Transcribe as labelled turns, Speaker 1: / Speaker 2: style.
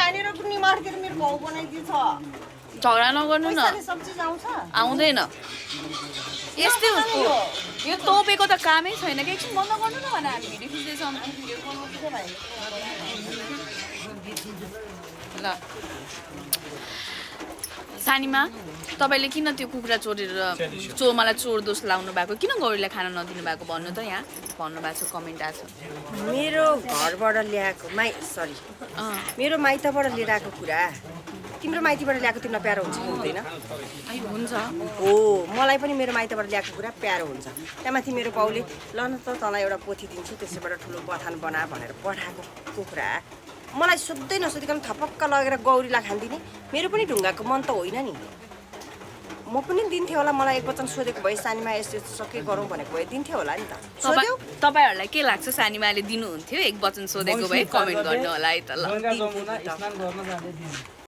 Speaker 1: यहाँनिर पनि मार्केट मेरो भाउ बनाइदिन्छ
Speaker 2: झगडा नगर्नु न
Speaker 1: सब्जी आउँछ
Speaker 2: आउँदैन यस्तै उसको यो तोपेको त कामै छैन कि एकछिन बन्द गर्नु न भने हामी भिडियो खिच्दैछौँ ल सानीमा तपाईँले किन त्यो कुखुरा चोरेर मलाई चोर दोष लाउनु भएको किन गौरीलाई खाना नदिनु भएको भन्नु त यहाँ भन्नुभएको छ कमेन्ट आएको छ
Speaker 1: मेरो घरबाट ल्याएको मेरो माइतबाट लिएर आएको कुरा तिम्रो माइतीबाट ल्याएको तिमीलाई प्यारो हुन्छ कि हुँदैन
Speaker 2: हुन्छ
Speaker 1: हो मलाई पनि मेरो माइतबाट ल्याएको कुरा प्यारो हुन्छ त्यहाँमाथि मेरो बाउले ल न त तँलाई एउटा पोथी दिन्छु त्यसैबाट ठुलो बथान बना भनेर पठाएको कुखुरा मलाई सोध्दै नसोधिकन थपक्क लगेर गौरीलाई खानिदिने मेरो पनि ढुङ्गाको मन त होइन नि म पनि दिन्थेँ होला मलाई एक वचन सोधेको भए सानीमा यस्तो के गरौँ भनेको भए दिन्थेँ होला नि त सोध्यौ
Speaker 2: तपाईँहरूलाई के लाग्छ सानीमाले दिनुहुन्थ्यो एक वचन सोधेको भए कमेन्ट गर्नु होला है त ल